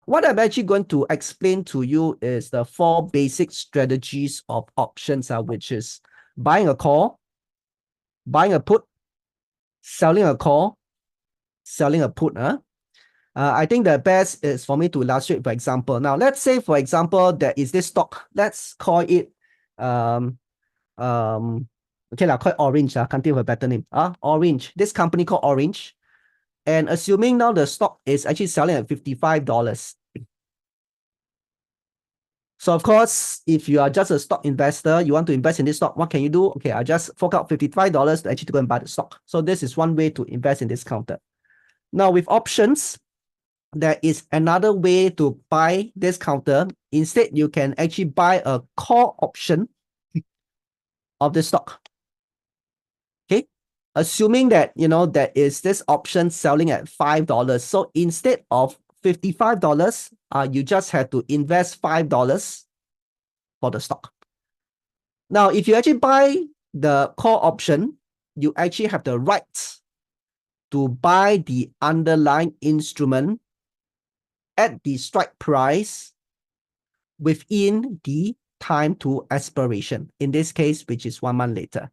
what I'm actually going to explain to you is the 4 basic strategies of options, which is buying a call, buying a put, selling a call, selling a put. I think the best is for me to illustrate, for example. Now, let's say, for example, there is this stock. Let's call it, okay, call it Orange. Can't think of a better name. Orange. This company called Orange. And assuming now the stock is actually selling at $55. So of course, if you are just a stock investor, you want to invest in this stock, what can you do? Okay, I just fork out $55 to actually go and buy the stock. So this is one way to invest in this counter. Now with options, there is another way to buy this counter. Instead, you can actually buy a call option of the stock. Okay, assuming that, there is this option selling at $5. So instead of $55, you just have to invest $5 for the stock. Now, if you actually buy the call option, you actually have the right to buy the underlying instrument at the strike price within the time to expiration. In this case, which is 1 month later.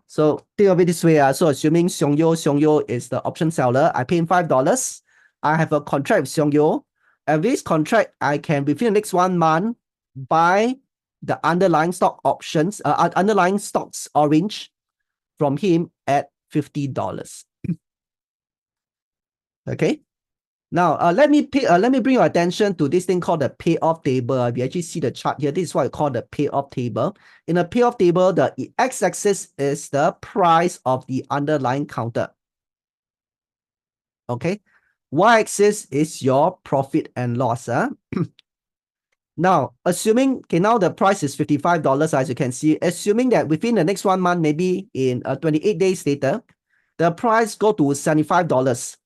So think of it this way. So assuming Xiongyo is the option seller, I pay him $5. I have a contract with Xiongyo. And this contract, I can within the next 1 month buy the underlying stock options, underlying stocks Orange from him at $50. Okay. Now, let me bring your attention to this thing called the payoff table. We actually see the chart here. This is what we call the payoff table. In a payoff table, the x-axis is the price of the underlying counter. Okay. Y-axis is your profit and loss. Now, assuming, okay, now the price is $55, as you can see, assuming that within the next 1 month, maybe in 28 days later, the price go to $75.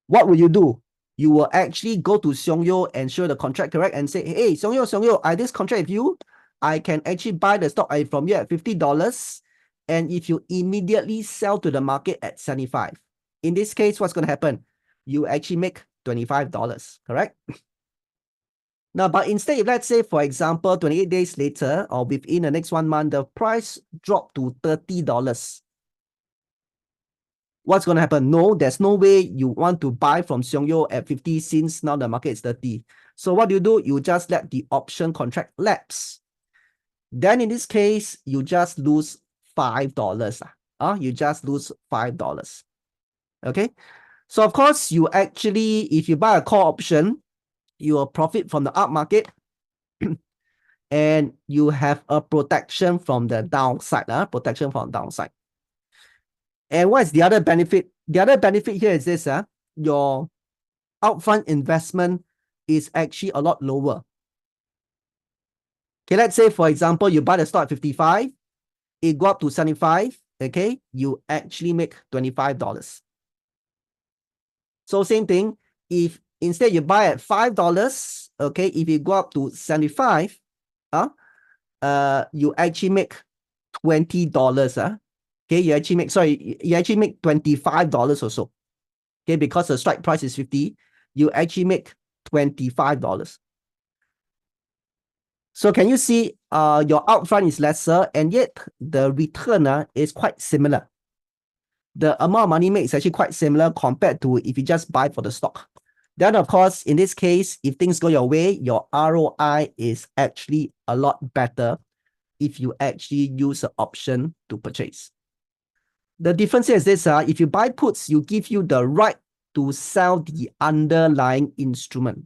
What will you do? You will actually go to Xiongyo and show the contract, correct? And say, hey, Xiongyo, I this contract with you. I can actually buy the stock from you at $50. And if you immediately sell to the market at $75, in this case, what's going to happen? You actually make $25, correct? Now, but instead, if let's say, for example, 28 days later or within the next 1 month, the price dropped to $30. What's going to happen? No, there's no way you want to buy from Xiongyo at 50 since now the market is 30. So what do? You just let the option contract lapse. Then in this case, you just lose $5. You just lose $5. Okay. So of course, you actually, if you buy a call option, you will profit from the up market and you have a protection from the downside. Protection from downside. And what is the other benefit? The other benefit here is this. Your upfront investment is actually a lot lower. Okay, let's say, for example, you buy the stock at 55, it go up to 75, okay, you actually make $25. So same thing, if instead you buy at $5, okay, if you go up to 75, you actually make $20. Okay, you actually make $25 or so. Okay, because the strike price is 50, you actually make $25. So can you see your upfront is lesser and yet the return is quite similar. The amount of money made is actually quite similar compared to if you just buy for the stock. Then of course, in this case, if things go your way, your ROI is actually a lot better if you actually use an option to purchase. The difference here is this, if you buy puts, you give you the right to sell the underlying instrument.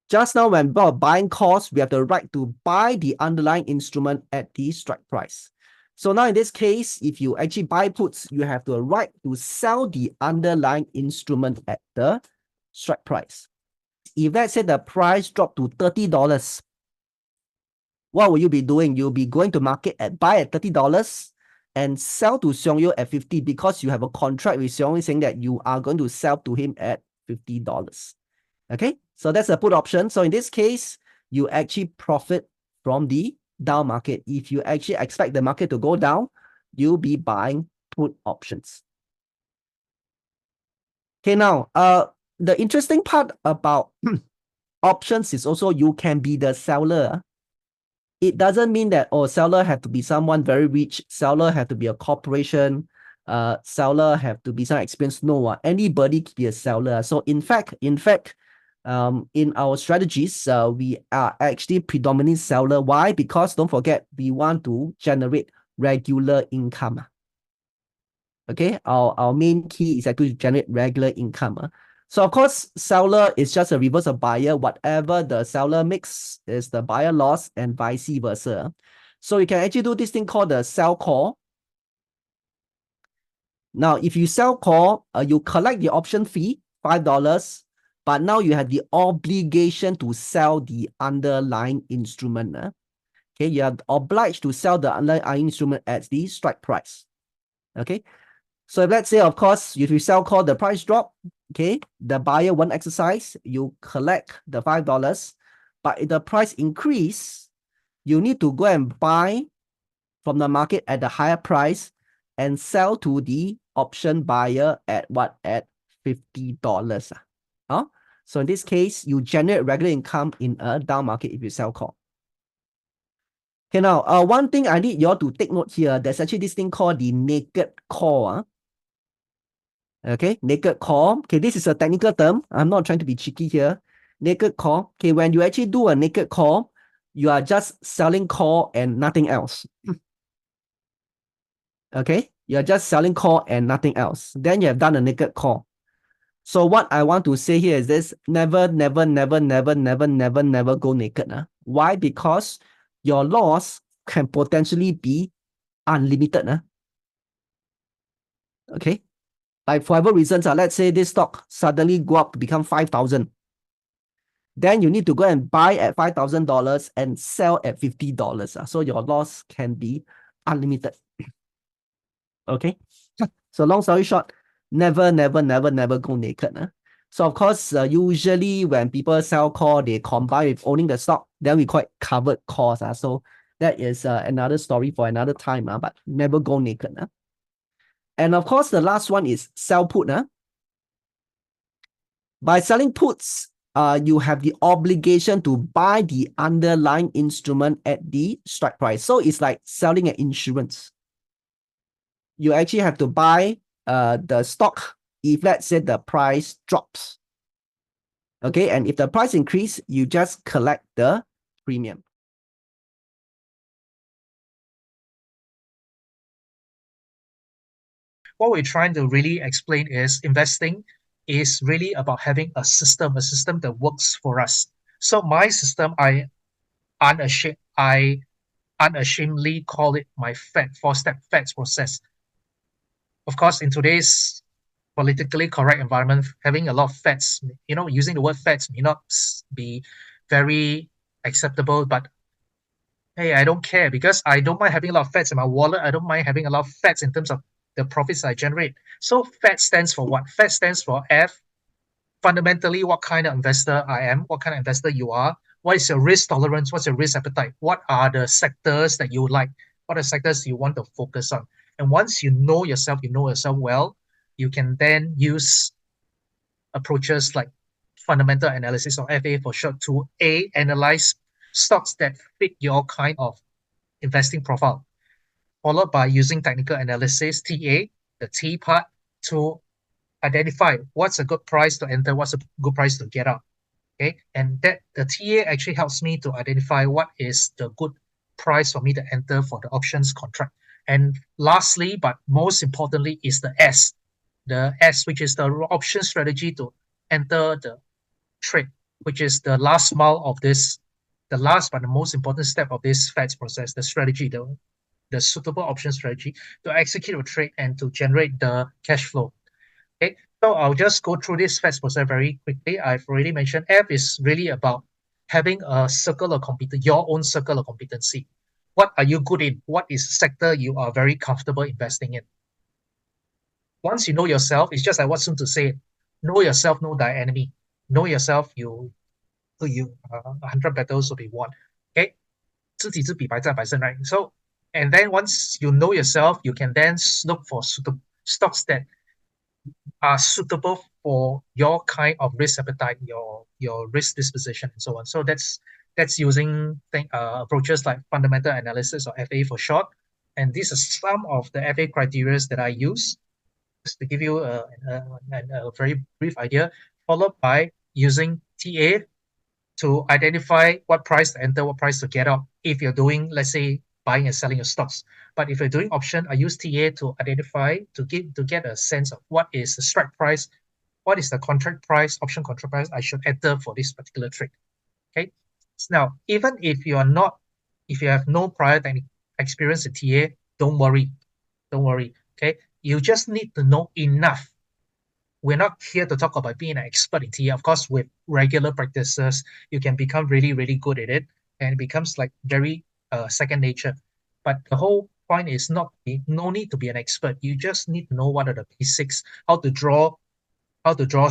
Just now, when we are buying calls, we have the right to buy the underlying instrument at the strike price. So now in this case, if you actually buy puts, you have the right to sell the underlying instrument at the strike price. If let's say the price dropped to $30, what will you be doing? You'll be going to market at buy at $30 and sell to Xiongyo at 50 because you have a contract with Xiongyo saying that you are going to sell to him at $50. Okay, so that's a put option. So in this case, you actually profit from the down market. If you actually expect the market to go down, you'll be buying put options. Okay, now, the interesting part about options is also you can be the seller. It doesn't mean that, oh, seller have to be someone very rich, seller have to be a corporation, seller have to be some experience. No, anybody can be a seller. So in our strategies, we are actually predominantly seller. Why? Because don't forget, we want to generate regular income. Okay, our main key is actually to generate regular income. So of course, seller is just a reverse of buyer. Whatever the seller makes is the buyer loss and vice versa. So you can actually do this thing called the sell call. Now, if you sell call, you collect the option fee, $5, but now you have the obligation to sell the underlying instrument. Okay, you are obliged to sell the underlying instrument at the strike price. Okay, so if let's say, of course, if you sell call, the price drop, okay, the buyer won't exercise, you collect the $5, but if the price increase, you need to go and buy from the market at the higher price and sell to the option buyer at what? At $50. So in this case, you generate regular income in a down market if you sell call. Okay, now, one thing I need you all to take note here, there's actually this thing called the naked call. Okay, naked call. Okay, this is a technical term. I'm not trying to be cheeky here. Naked call. Okay, when you actually do a naked call, you are just selling call and nothing else. Okay, you're just selling call and nothing else. Then you have done a naked call. So what I want to say here is this: never, never, never, never, never, never, never go naked. Why? Because your loss can potentially be unlimited. Okay, like for whatever reasons, let's say this stock suddenly go up to become 5,000. Then you need to go and buy at $5,000 and sell at $50. So your loss can be unlimited. Okay. So long story short, never, never, never, never go naked. So of course, usually when people sell call, they combine with owning the stock. Then we call it covered calls. So that is another story for another time. But never go naked. And of course, the last one is sell put. By selling puts, you have the obligation to buy the underlying instrument at the strike price. So it's like selling an insurance. You actually have to buy the stock if let's say the price drops. Okay, and if the price increase, you just collect the premium. What we're trying to really explain is investing is really about having a system that works for us. So my system, I unashamedly call it my FED, four-step FEDS process. Of course, in today's politically correct environment, having a lot of FEDS, using the word FEDS may not be very acceptable, but hey, I don't care because I don't mind having a lot of FEDS in my wallet. I don't mind having a lot of FEDS in terms of the profits I generate. So FED stands for what? FED stands for F, fundamentally what kind of investor I am, what kind of investor you are, what is your risk tolerance, what's your risk appetite, what are the sectors that you like, what are sectors you want to focus on. And once you know yourself well, you can then use approaches like fundamental analysis, or FA for short, to analyze stocks that fit your kind of investing profile, followed by using technical analysis, TA, the T part, to identify what's a good price to enter, what's a good price to get out. Okay, and that the TA actually helps me to identify what is the good price for me to enter for the options contract. And lastly, but most importantly, is the S, which is the option strategy to enter the trade, which is the last mile of this, the last but the most important step of this FEDS process, the strategy, the suitable option strategy to execute a trade and to generate the cash flow. Okay, so I'll just go through this FEDS process very quickly. I've already mentioned F is really about having a circle of competence, your own circle of competency. What are you good in? What is the sector you are very comfortable investing in? Once you know yourself, it's just like what Sun Tzu said: know yourself, know thy enemy. Know yourself, you 100 battles will be won. Okay, 知己知彼，百战百胜, right? So, and then once you know yourself, you can then look for suitable stocks that are suitable for your kind of risk appetite, your risk disposition, and so on. So that's using approaches like fundamental analysis, or FA for short. And these are some of the FA criteria that I use, just to give you a very brief idea, followed by using TA to identify what price to enter, what price to get out. If you're doing, let's say, buying and selling your stocks. But if you're doing option, I use TA to identify, to get a sense of what is the strike price, what is the contract price, option contract price I should enter for this particular trade. Okay. Now, even if you have no prior experience in TA, don't worry. Okay. You just need to know enough. We're not here to talk about being an expert in TA. Of course, with regular practices, you can become really, really good at it, and it becomes like very second nature. But the whole point is no need to be an expert. You just need to know what are the basics, how to draw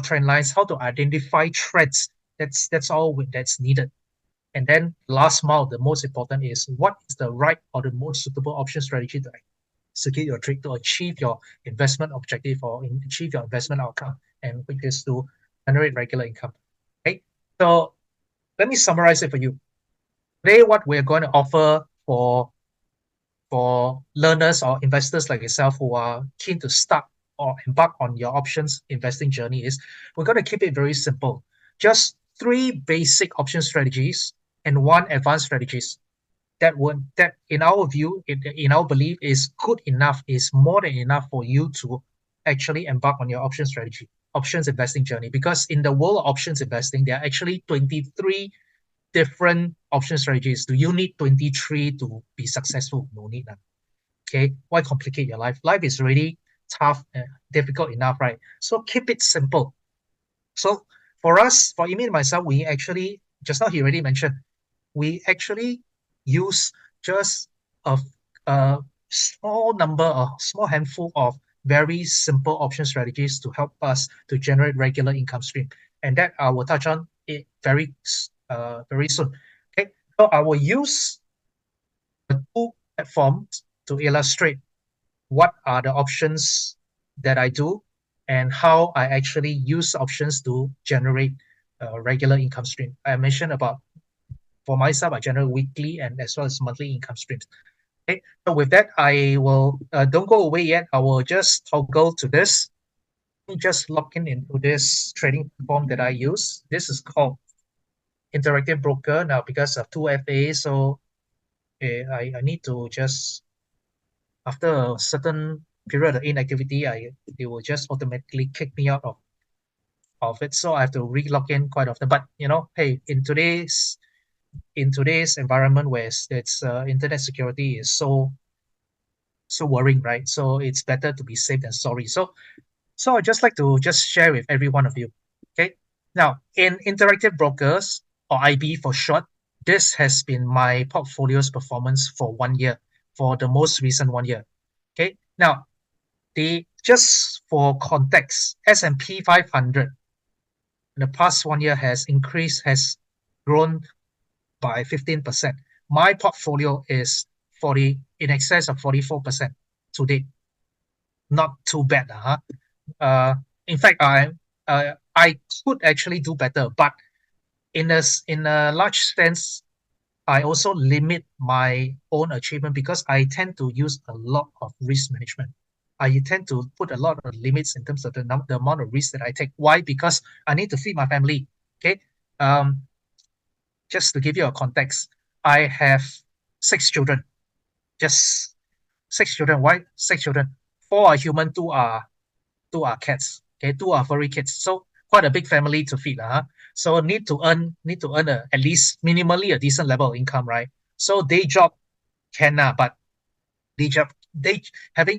trend lines, how to identify trends. That's all that's needed. And then last mile, the most important is what is the right or the most suitable option strategy to execute your trade to achieve your investment objective or achieve your investment outcome, and which is to generate regular income. Okay, so let me summarize it for you. Today, what we're going to offer for learners or investors like yourself who are keen to start or embark on your options investing journey is we're going to keep it very simple. Just 3 basic option strategies and 1 advanced strategies that in our view, in our belief, is good enough, is more than enough for you to actually embark on your options investing journey. Because in the world of options investing, there are actually 23 different option strategies. Do you need 23 to be successful? No need. Okay, why complicate your life? Life is really tough and difficult enough, right? So keep it simple. So for us, for Amy and myself, we actually, just now he already mentioned, we actually use just a small handful of very simple option strategies to help us to generate regular income stream. And that I will touch on it very soon. Okay, so I will use the 2 platforms to illustrate what are the options that I do and how I actually use options to generate a regular income stream. I mentioned about, for myself, I generate weekly and as well as monthly income streams. Okay, so with that, I will don't go away yet. I will just toggle to this. Let me just log into this trading platform that I use. This is called Interactive Broker. Now, because of 2FA, so I need to just, after a certain period of inactivity, they will just automatically kick me out of it. So I have to re-log in quite often. But hey, in today's environment where it's internet security is so worrying, right? So it's better to be safe than sorry. So I'd just like to just share with every one of you. Okay. Now, in Interactive Brokers, or IB for short, this has been my portfolio's performance for 1 year, for the most recent 1 year. Okay. Now, just for context, S&P 500 in the past 1 year has grown by 15%. My portfolio is in excess of 44% today. Not too bad, huh? In fact, I could actually do better, but in a large sense, I also limit my own achievement because I tend to use a lot of risk management. I tend to put a lot of limits in terms of the amount of risk that I take. Why? Because I need to feed my family. Okay. Just to give you a context, I have 6 children. Just 6 children. Why 6 children? 4 are human, 2 are cats. Okay, 2 are furry kids. So quite a big family to feed, huh? So need to earn at least minimally a decent level of income, right? So day job can, but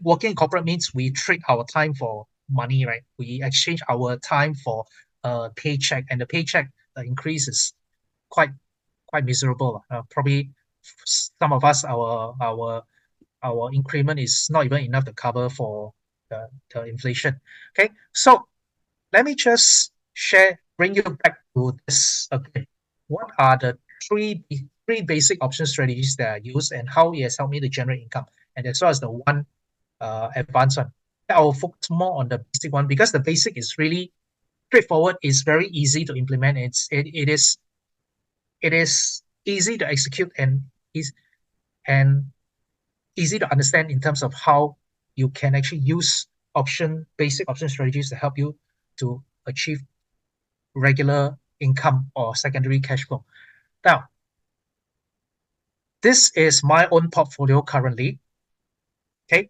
working in corporate means we trade our time for money, right? We exchange our time for a paycheck, and the paycheck increase is quite miserable. Probably some of us, our increment is not even enough to cover for the inflation. Okay, so let me just bring you back to this. Okay, what are the three basic option strategies that I use and how it has helped me to generate income, and as well as the 1 advanced one. I will focus more on the basic one because the basic is really straightforward. It's very easy to implement. It is easy to execute and easy to understand in terms of how you can actually use basic option strategies to help you to achieve regular income or secondary cash flow. Now, this is my own portfolio currently. Okay.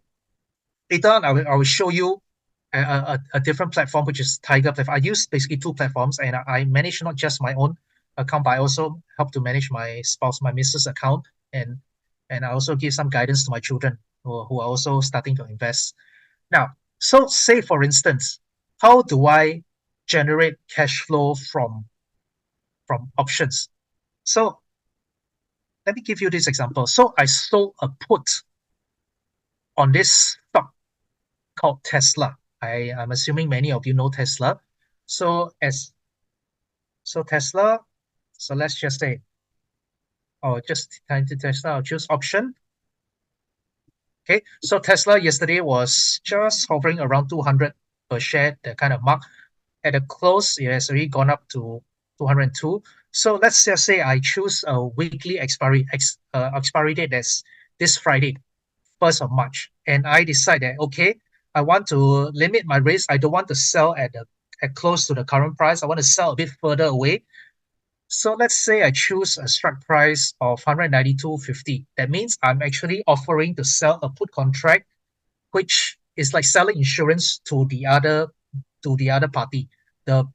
Later on, I will show you a different platform, which is Tiger platform. I use basically two platforms, and I manage not just my own account, but I also help to manage my spouse, my missus account, and I also give some guidance to my children who are also starting to invest. Now, so say for instance, how do I generate cash flow from options? So let me give you this example. So I sold a put on this stock called Tesla. I'm assuming many of you know Tesla. So Tesla, so let's just say, just time to Tesla, I'll choose option. Okay, so Tesla yesterday was just hovering around 200 per share, that kind of mark. At the close, it has already gone up to 202. So let's just say I choose a weekly expiry date that's this Friday, 1st of March. And I decide that, okay, I want to limit my risk. I don't want to sell at close to the current price. I want to sell a bit further away. So let's say I choose a strike price of 192.50. That means I'm actually offering to sell a put contract, which is like selling insurance to the other party, the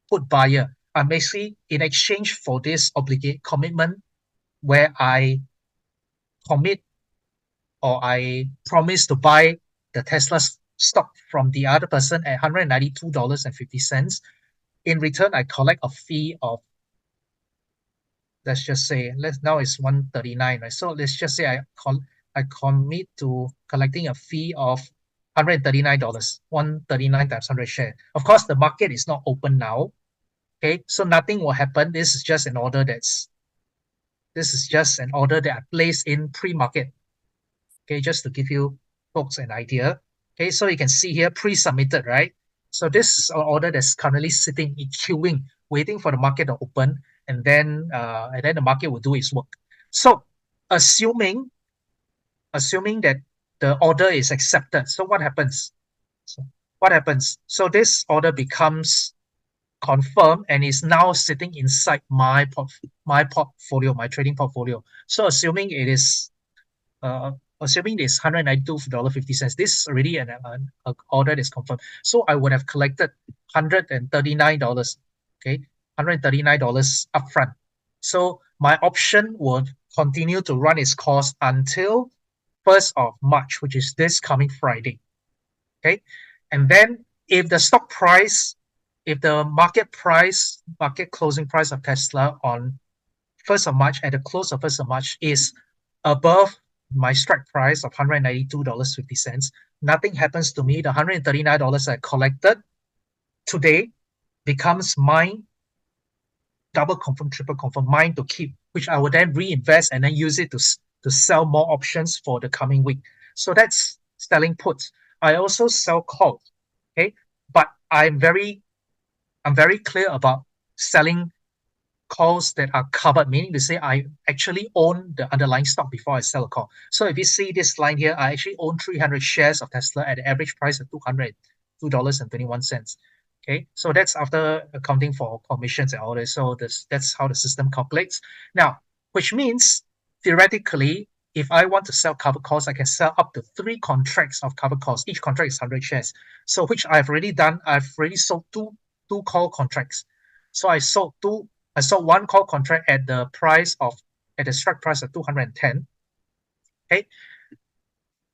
put buyer. I'm basically in exchange for this commitment where I commit or I promise to buy the Tesla stock from the other person at $192.50. In return, I collect a fee of, let's just say, now it's 139, right? So let's just say I commit to collecting a fee of $139, 139 times 100 share. Of course, the market is not open now. Okay, so nothing will happen. This is just an order that I placed in pre-market. Okay, just to give you folks an idea. Okay, so you can see here pre-submitted, right? So this is an order that's currently sitting in queuing, waiting for the market to open, and then the market will do its work. So assuming that the order is accepted, so what happens? So this order becomes confirmed and is now sitting inside my portfolio, my trading portfolio. So assuming it is $192.50, this is already an order that's confirmed. So I would have collected $139, okay, $139 upfront. So my option would continue to run its course until 1st of March, which is this coming Friday. Okay, and then if the market closing price of Tesla on 1st of March, at the close of 1st of March, is above my strike price of $192.50, nothing happens to me. The $139 I collected today becomes mine, double confirm, triple confirm, mine to keep, which I will then reinvest and then use it to sell more options for the coming week. So that's selling puts. I also sell calls, okay? But I'm very clear about selling calls that are covered, meaning to say I actually own the underlying stock before I sell a call. So if you see this line here, I actually own 300 shares of Tesla at the average price of $202.21. Okay, so that's after accounting for commissions and all this. So that's how the system calculates. Now, which means theoretically, if I want to sell covered calls, I can sell up to 3 contracts of covered calls. Each contract is 100 shares. So which I've already done. I've already sold two call contracts. So I sold one call contract at the strike price of 210. Okay.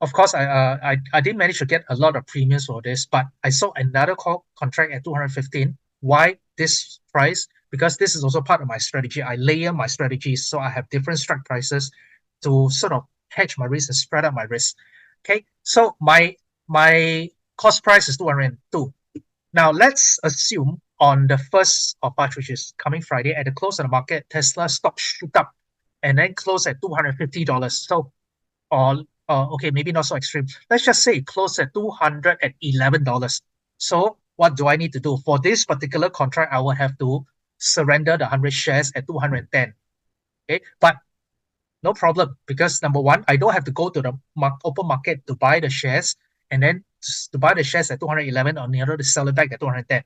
Of course, I didn't manage to get a lot of premiums for this, but I sold another call contract at 215. Why this price? Because this is also part of my strategy. I layer my strategies, so I have different strike prices to sort of hedge my risk and spread out my risk. Okay, so my cost price is 202. Now let's assume on the 1st of March, which is coming Friday, at the close of the market, Tesla stock shoot up and then close at $250. So, okay, maybe not so extreme. Let's just say it closed at $211. So what do I need to do? For this particular contract, I will have to surrender the 100 shares at 210. Okay, but no problem, because number one, I don't have to go to the open market to buy the shares and then to buy the shares at 211 on the other to sell it back at 210.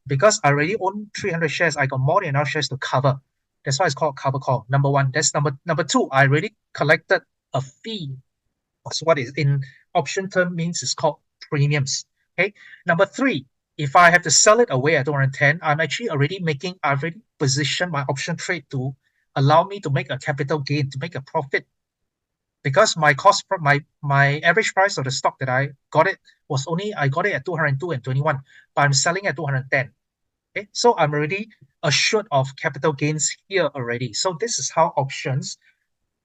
Because I already own 300 shares, I got more than enough shares to cover. That's why it's called cover call. Number one. That's number two. I already collected a fee. So what is in option term means it's called premiums. Okay. Number three, if I have to sell it away at 210, I've already positioned my option trade to allow me to make a capital gain, to make a profit. Because my average price of the stock that I got it was I got it at 202 and 21, but I'm selling at 210. Okay, so I'm already assured of capital gains here already. So this is how options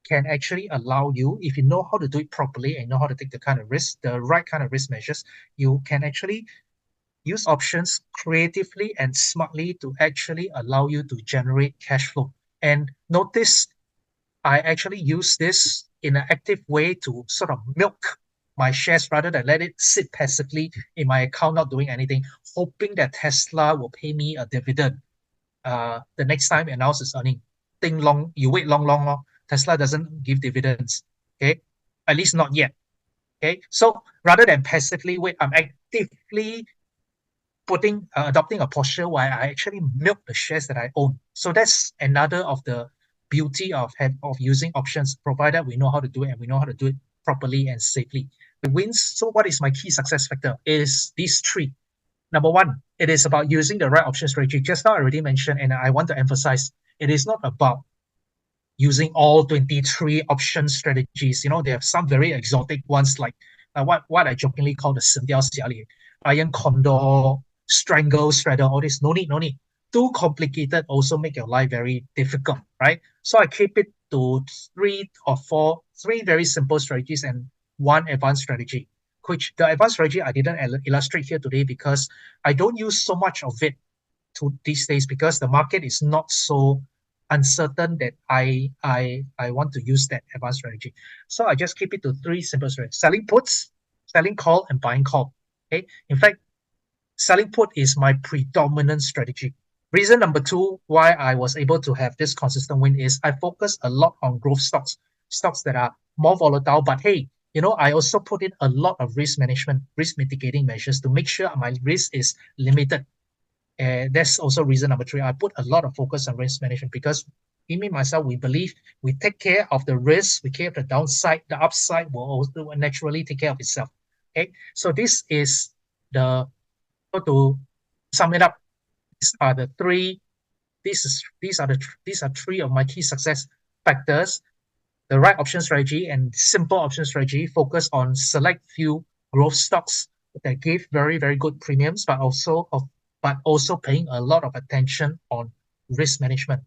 can actually allow you, if you know how to do it properly and know how to take the kind of risk, the right kind of risk measures, you can actually use options creatively and smartly to actually allow you to generate cash flow. And notice I actually use this in an active way to sort of milk my shares rather than let it sit passively in my account, not doing anything, hoping that Tesla will pay me a dividend the next time it announces earning. You wait long. Tesla doesn't give dividends. Okay, at least not yet. Okay, so rather than passively wait, I'm actively adopting a posture where I actually milk the shares that I own. So that's another of the beauty of using options, provided we know how to do it and we know how to do it properly and safely. The wins. So what is my key success factor? It is these three. Number one, it is about using the right option strategy. Just now I already mentioned, and I want to emphasize, it is not about using all 23 option strategies. They have some very exotic ones like what I jokingly call the 神雕侠侣, Iron Condor, Strangle, Straddle, all this. No need. Too complicated also make your life very difficult, right? So I keep it to three very simple strategies and one advanced strategy, which the advanced strategy I didn't illustrate here today because I don't use so much of it these days because the market is not so uncertain that I want to use that advanced strategy. So I just keep it to three simple strategies: selling puts, selling call, and buying call. Okay. In fact, selling put is my predominant strategy. Reason number two why I was able to have this consistent win is I focus a lot on growth stocks that are more volatile. But hey, I also put in a lot of risk management, risk mitigating measures to make sure my risk is limited. That's also reason number three. I put a lot of focus on risk management because me myself, we believe we take care of the risk, we take care of the downside, the upside will also naturally take care of itself. Okay, so this is to sum it up. These are three of my key success factors: the right option strategy and simple option strategy, focus on select few growth stocks that give very, very good premiums, but also paying a lot of attention on risk management.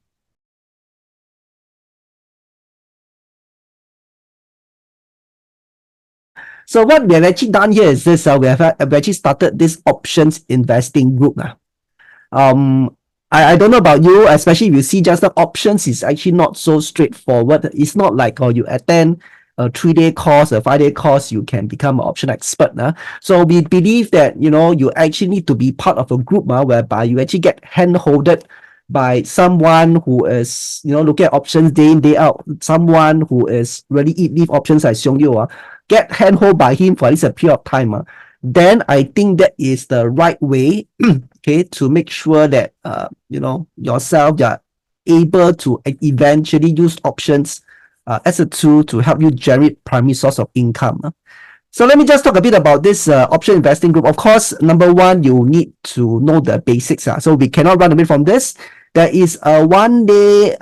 So what we have actually done here is this: we have actually started this options investing group. I don't know about you, especially if you see just the options is actually not so straightforward. It's not like you attend a 3-day course, a 5-day course, you can become an option expert. So we believe that you actually need to be part of a group whereby you actually get hand-holded by someone who is looking at options day in, day out, someone who is really leave options like Xiong Yu, get handhold by him for at least a period of time. Then I think that is the right way okay, to make sure that yourself you're able to eventually use options as a tool to help you generate primary source of income. So let me just talk a bit about this option investing group. Of course, number one, you need to know the basics. So we cannot run away from this. There is a 1-day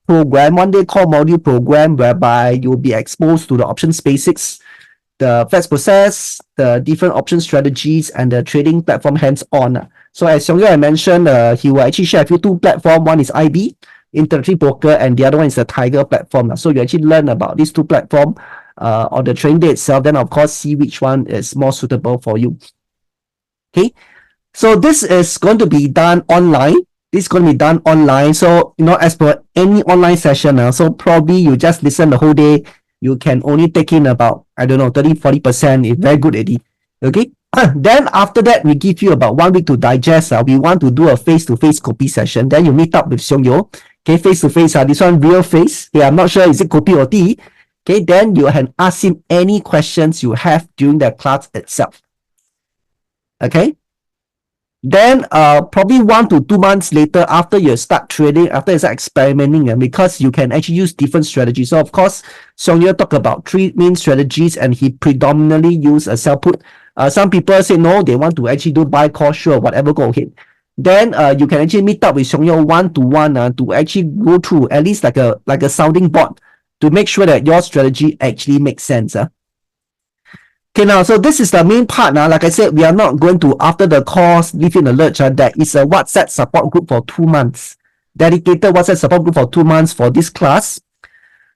program, 1-day core module program whereby you'll be exposed to the options basics, the FEDS process, the different option strategies, and the trading platform hands-on. So as Xiong Yu I mentioned, he will actually share with you two platforms. One is IB, Interactive Broker, and the other one is the Tiger platform. So you actually learn about these two platforms on the trading day itself, then of course see which one is more suitable for you. Okay, so this is going to be done online. So as per any online session, so probably you just listen the whole day, you can only take in about 30-40%. It's very good, Eddie. Okay, Then after that, we give you about 1 week to digest. We want to do a face-to-face copy session. Then you meet up with Xiong Yo. Okay, face-to-face. This one real face. Okay, I'm not sure is it copy or tea. Okay, then you can ask him any questions you have during the class itself. Okay. Then probably 1 to 2 months later, after you start trading, after you start experimenting, because you can actually use different strategies. So of course, Xiong Yo talked about 3 main strategies, and he predominantly used a sell put. Some people say no, they want to actually do buy call, sure, whatever, go ahead. Then you can actually meet up with Xiong Yo 1-to-1 to actually go through at least like a sounding board to make sure that your strategy actually makes sense. Okay, now, so this is the main part. Now, like I said, we are not going to, after the course, leave you in the lurch. There is a WhatsApp support group for 2 months. Dedicated WhatsApp support group for 2 months for this class.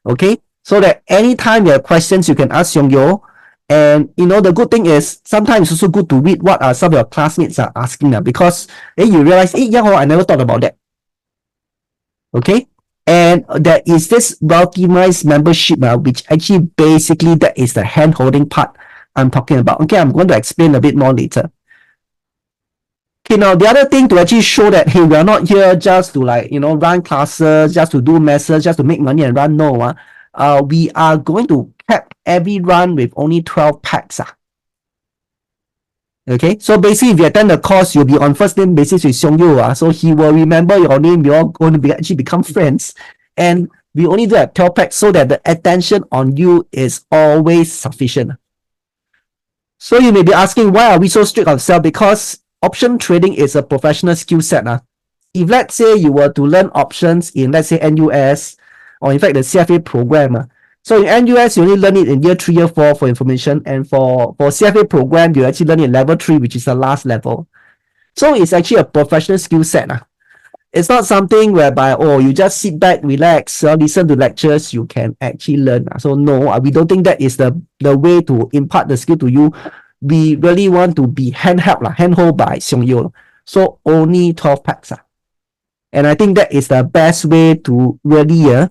Okay, so that anytime you have questions, you can ask Xiong Yo. And, the good thing is, sometimes it's also good to read what some of your classmates are asking because you realize, yeah, I never thought about that. Okay, and there is this optimized membership, which actually basically that is the hand-holding part I'm talking about. Okay, I'm going to explain a bit more later. Okay, now the other thing to actually show that, hey, we are not here just to run classes, just to do messes, just to make money and run. No, we are going to cap every run with only 12 packs. Okay, so basically if you attend the course, you'll be on first name basis with Xiong Yo. So he will remember your name, you're going to actually become friends. And we only do have 12 packs so that the attention on you is always sufficient. So you may be asking, why are we so strict on sell? Because option trading is a professional skill set. If let's say you were to learn options in, let's say, NUS, or in fact the CFA program, so in NUS you only learn it in year 3, year 4 for information, and for CFA program you actually learn it in level 3, which is the last level. So it's actually a professional skill set. It's not something whereby, you just sit back, relax, listen to lectures, you can actually learn. So no, we don't think that is the way to impart the skill to you. We really want to be handheld by Xiong Yo. So only 12 packs. And I think that is the best way to really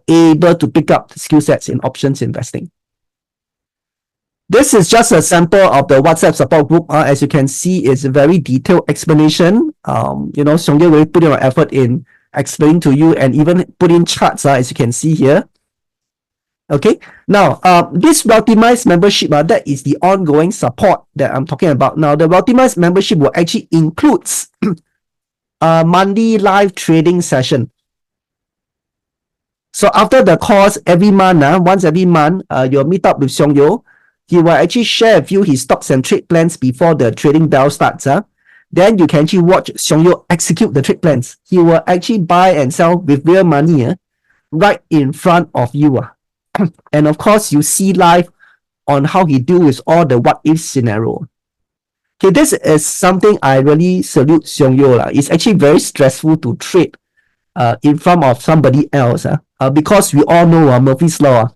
able to pick up the skill sets in options investing. This is just a sample of the WhatsApp support group. As you can see, it's a very detailed explanation. Xiong Yo will put in an effort in explaining to you and even put in charts, as you can see here. Okay, now this optimized membership, that is the ongoing support that I'm talking about. Now, the optimized membership will actually includes a monthly live trading session. So after the course, every month, once every month, you'll meet up with Xiong Yo. He will actually share with you his stocks and trade plans before the trading bell starts. Then you can actually watch Xiong Yo execute the trade plans. He will actually buy and sell with real money right in front of you. And of course, you see live on how he deals with all the what-if scenario. Okay, this is something I really salute Xiong Yo. It's actually very stressful to trade in front of somebody else because we all know Murphy's Law.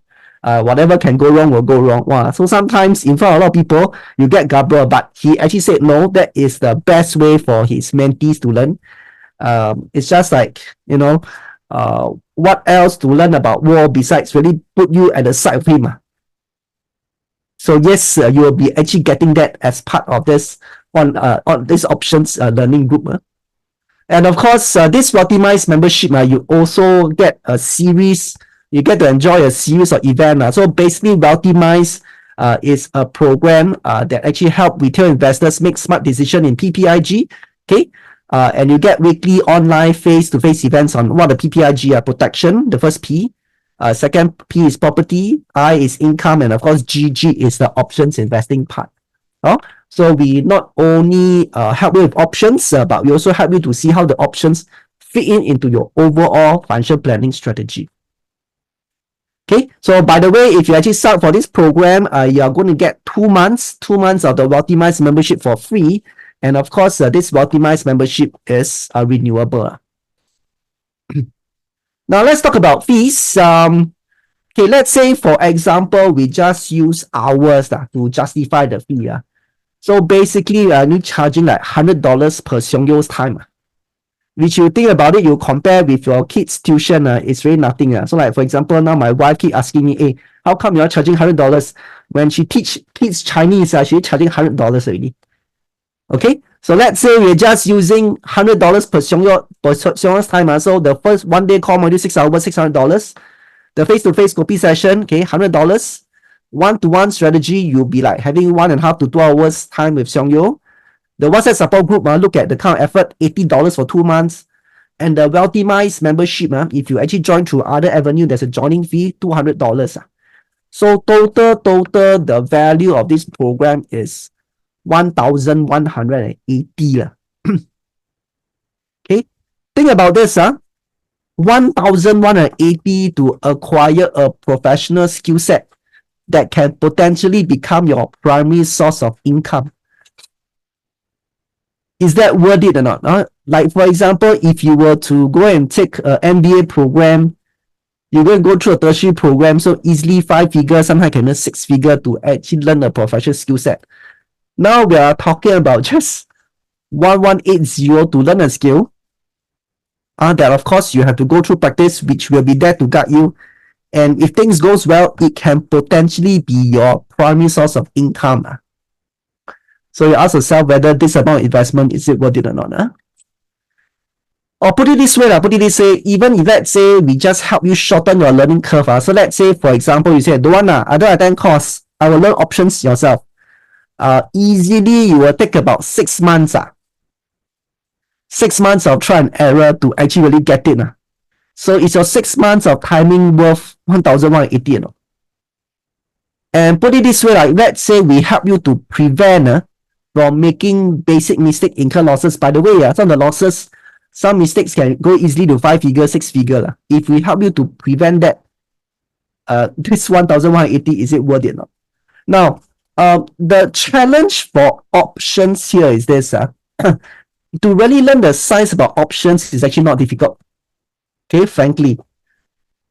Whatever can go wrong will go wrong. Wow. So sometimes in front of a lot of people, you get gabbled, but he actually said no, that is the best way for his mentees to learn. It's just like, what else to learn about war besides really put you at the side of him. So yes, you will be actually getting that as part of this on this options learning group. And of course, this optimized membership, you also get a series. You get to enjoy a series of events. So basically, Optimize is a program that actually help retail investors make smart decisions in PPIG. Okay, and you get weekly online face-to-face events on what the PPIG are: protection, the first P. Second P is property, I is income, and of course GG is the options investing part. So we not only help you with options, but we also help you to see how the options fit into your overall financial planning strategy. Okay, so by the way, if you actually sign up for this program, you are going to get 2 months of the Optimized membership for free. And of course, this Optimized membership is renewable. Now, let's talk about fees. Okay, let's say, for example, we just use hours to justify the fee. So basically, you're charging like $100 per Xiong Yo's time. Which you think about it, you compare with your kids' tuition, it's really nothing. So like, for example, now my wife keep asking me, hey, How come you're charging $100? When she teach kids Chinese, she's charging $100 already. Okay, so let's say we're just using $100 per Xiongyo's time. So the first 1 day call module 6 hours, $600. The face-to-face copy session, okay, $100. One-to-one strategy, you'll be like having 1.5 to 2 hours time with Xiongyo. The WhatsApp support group, look at the kind of effort, $80 for 2 months. And the Wealthymize membership, if you actually join through other avenue, there's a joining fee, $200. So total, the value of this program is 1,180. Okay, think about this. 1,180 to acquire a professional skill set that can potentially become your primary source of income. Is that worth it or not? Like, for example, if you were to go and take an MBA program, you're going to go through a tertiary program, so easily 5 figures, sometimes can earn 6 figures to actually learn a professional skill set. Now we are talking about just 1,180 to learn a skill. That of course you have to go through practice, which will be there to guide you. And if things goes well, it can potentially be your primary source of income. So you ask yourself whether this amount of investment, is it worth it or not? Or put it this way, even if let's say we just help you shorten your learning curve. So let's say, for example, you say, I don't attend course, I will learn options yourself. Easily you will take about 6 months. 6 months of try and error to actually really get it. So it's your 6 months of timing worth 1,180. And put it this way, like let's say we help you to prevent from making basic mistake, incur losses. By the way, some of the losses, some mistakes can go easily to 5 figure, 6 figure. If we help you to prevent that, this 1,180, is it worth it or not? Now, the challenge for options here is this. To really learn the science about options is actually not difficult. Okay, frankly.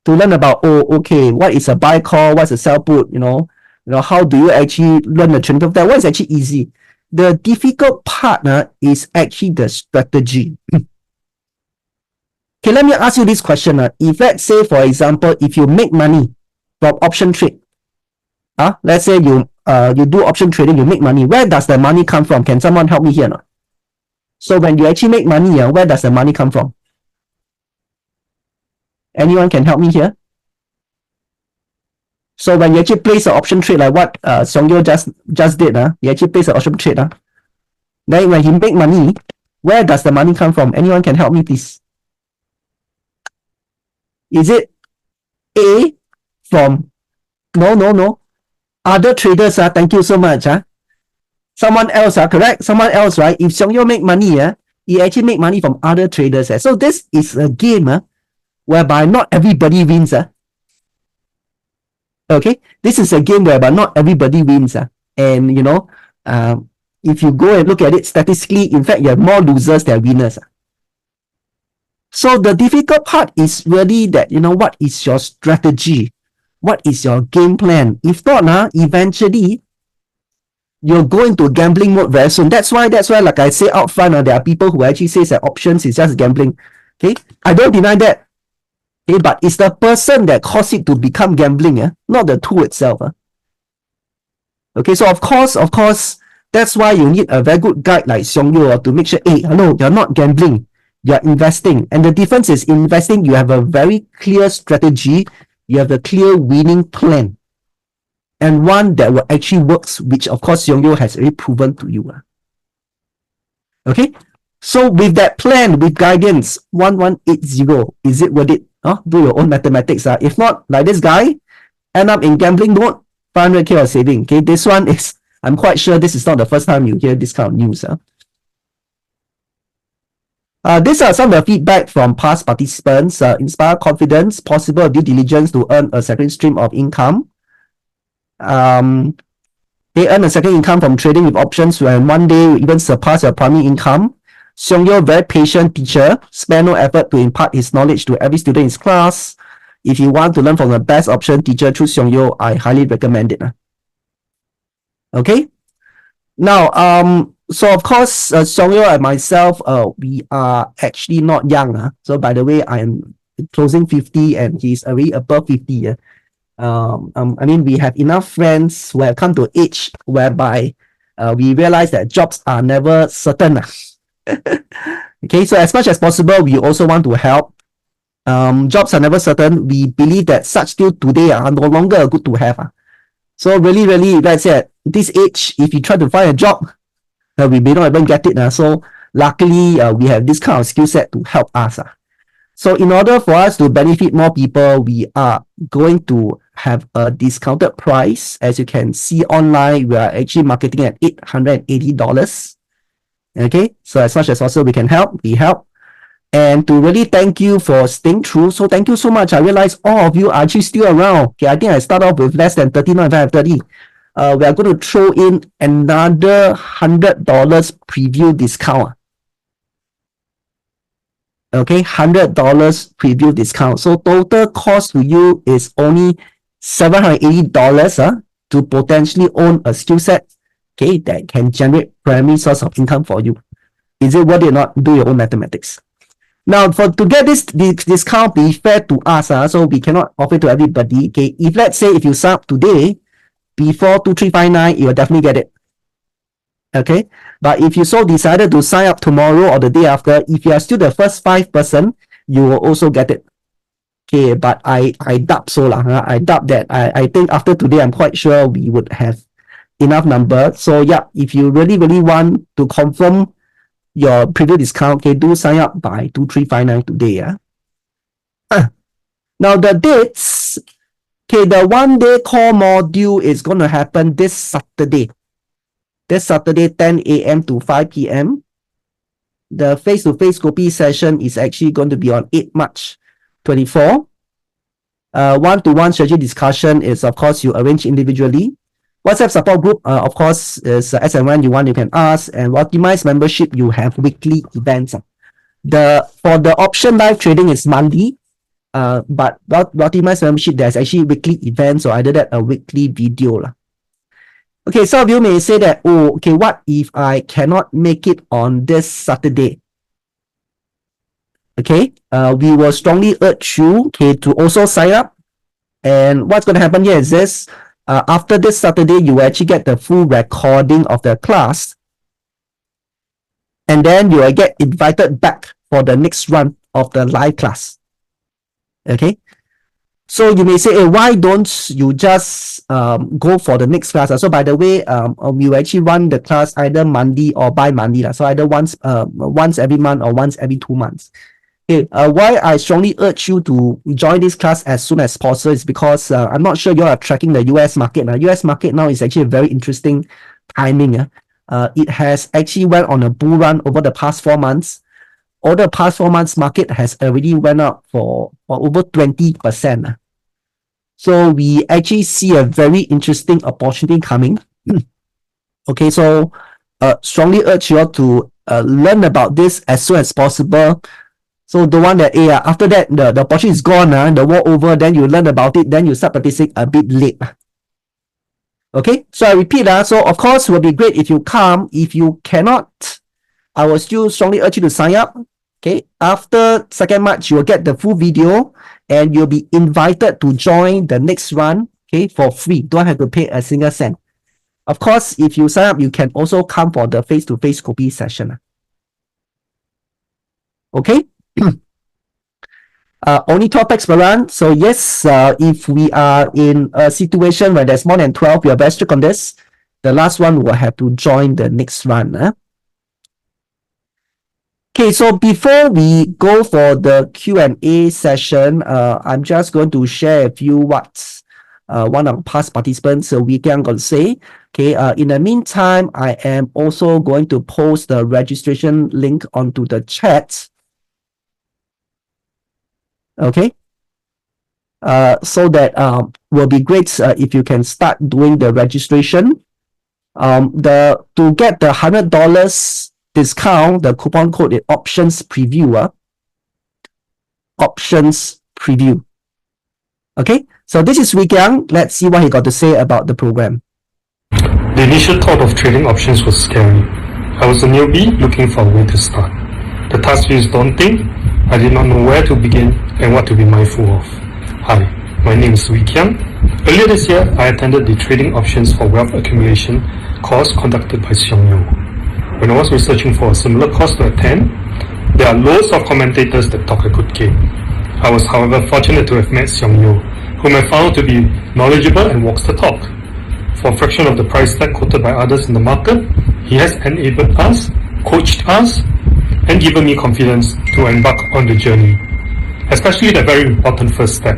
To learn about, what is a buy call, what's a sell put, how do you actually learn the trend of that? What is actually easy? The difficult part is actually the strategy. Okay, let me ask you this question. If let's say, for example, if you make money from option trade, let's say you do option trading, you make money. Where does the money come from? Can someone help me here? So when you actually make money, where does the money come from? Anyone can help me here? So when you actually place an option trade, like what Xiongyo just did, he actually placed an option trade. Then when he make money, where does the money come from? Anyone can help me, please? Is it A from no other traders? Thank you so much. Someone else, correct? Someone else, right? If Xiongyo make money, he actually make money from other traders. So this is a game whereby not everybody wins. Okay, this is a game whereby not everybody wins. And if you go and look at it statistically, in fact, you have more losers than winners. So the difficult part is really that, what is your strategy? What is your game plan? If not, eventually, you'll go into gambling mode very soon. That's why, like I say out front, there are people who actually say that options is just gambling. Okay, I don't deny that. Okay, but it's the person that caused it to become gambling, not the tool itself. Okay, so of course, that's why you need a very good guide like Xiongyo to make sure, hey, hello, you're not gambling, you're investing. And the difference is, in investing, you have a very clear strategy, you have a clear winning plan, and one that will actually works, which of course Xiongyo has already proven to you. Okay, so with that plan, with guidance, 1,180, is it worth it? Do your own mathematics. If not, like this guy, end up in gambling mode, 500k of saving. Okay, this one is, I'm quite sure this is not the first time you hear this kind of news. These are some of the feedback from past participants. Inspire confidence, possible due diligence to earn a second stream of income. They earn a second income from trading with options when one day you even surpass your primary income. Xiongyo, very patient teacher, spare no effort to impart his knowledge to every student in his class. If you want to learn from the best option teacher, choose Xiongyo. I highly recommend it. Okay. Now, so of course, Xiongyo and myself, we are actually not young. So by the way, I am closing 50 and he's already above 50. I mean, we have enough friends who have come to age whereby we realize that jobs are never certain. Okay, so as much as possible, we also want to help. Jobs are never certain. We believe that such skills today are no longer good to have. So really, let's say at this age, if you try to find a job, we may not even get it. So luckily, we have this kind of skill set to help us. So in order for us to benefit more people, we are going to have a discounted price. As you can see online, we are actually marketing at $880. Okay, so as much as possible, we help. And to really thank you for staying through. So thank you so much. I realize all of you are actually still around. Okay, I think I start off with less than 30, now if I have 30. We are going to throw in another $100 preview discount. Okay, $100 preview discount. So total cost to you is only $780 to potentially own a skill set, okay, that can generate primary source of income for you. Is it worth it or not? Do your own mathematics. Now, to get this discount be fair to us, so we cannot offer it to everybody. Okay, if let's say if you sign up today before 2359, you will definitely get it. Okay, but if you so decided to sign up tomorrow or the day after, if you are still the first 5%, you will also get it. Okay, but I doubt so lah. I doubt that. I think after today, I'm quite sure we would have enough number. So yeah, if you really want to confirm your preview discount, okay, do sign up by 2359 today. Now the dates, okay, the 1-day core module is going to happen this Saturday. This Saturday, 10 a.m. to 5 p.m. The face-to-face copy session is actually going to be on 8 March 24. One-to-one strategy discussion is, of course, you arrange individually. WhatsApp support group, of course, is as and when you want, you can ask. And optimized membership, you have weekly events. For the option live trading is monthly, but optimized membership, there's actually weekly events, or either that a weekly video. Okay, some of you may say that, oh, okay, what if I cannot make it on this Saturday? Okay, we will strongly urge you, okay, to also sign up. And what's going to happen here is this. After this Saturday, you will actually get the full recording of the class. And then you will get invited back for the next run of the live class. Okay. So you may say, hey, why don't you just go for the next class? So by the way, we will actually run the class either monthly or bi-monthly. So either once every month or once every 2 months. Okay, why I strongly urge you to join this class as soon as possible is because I'm not sure you are tracking the US market. US market now is actually a very interesting timing. It has actually went on a bull run over the past 4 months. Over the past 4 months, market has already went up for over 20%. So we actually see a very interesting opportunity coming. Okay, so strongly urge you all to learn about this as soon as possible. So the one that, after that, the opportunity is gone, the war over, then you learn about it, then you start participating a bit late. Okay, so I repeat, so of course, it would be great if you come. If you cannot, I will still strongly urge you to sign up. Okay, after 2nd March, you will get the full video and you'll be invited to join the next run, okay, for free. Don't have to pay a single cent. Of course, if you sign up, you can also come for the face-to-face copy session. Okay. Only 12 packs per run. So yes, if we are in a situation where there's more than 12, we are very strict on this. The last one will have to join the next run. Okay, so before we go for the Q&A session, I'm just going to share a few what one of past participants, Weekend, going to say. Okay, in the meantime, I am also going to post the registration link onto the chat. Okay, so that will be great if you can start doing the registration. To get the $100 discount, the coupon code is options preview. Options preview. Okay, so this is Weekend. Let's see what he got to say about the program. The initial thought of trading options was scary. I was a newbie looking for a way to start. The task feels daunting. I did not know where to begin and what to be mindful of. Hi, My name is Wee Kiang. Earlier this year, I attended the Trading Options for Wealth Accumulation course conducted by Seong Yeo. When I was researching for a similar course to attend, there are loads of commentators that talk a good game. I was, however, fortunate to have met Seong Yeo, whom I found to be knowledgeable and walks the talk. For a fraction of the price tag quoted by others in the market, he has enabled us, coached us, and given me confidence to embark on the journey, especially the very important first step.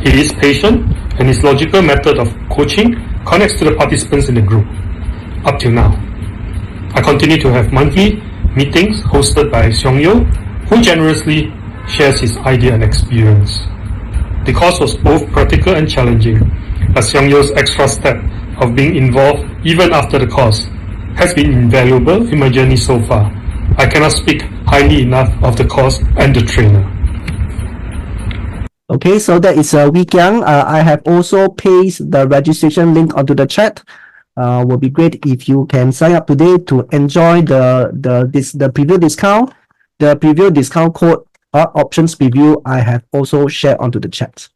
He is patient, and his logical method of coaching connects to the participants in the group. Up till now, I continue to have monthly meetings hosted by Seong Yeo, who generously shares his idea and experience. The course was both practical and challenging, but Seong Yeo's extra step of being involved even after the course has been invaluable in my journey so far. I cannot speak highly enough of the course and the trainer. Okay, so that is Wee Kiang. I have also pasted the registration link onto the chat. Will be great if you can sign up today to enjoy the preview discount. The preview discount code options preview I have also shared onto the chat.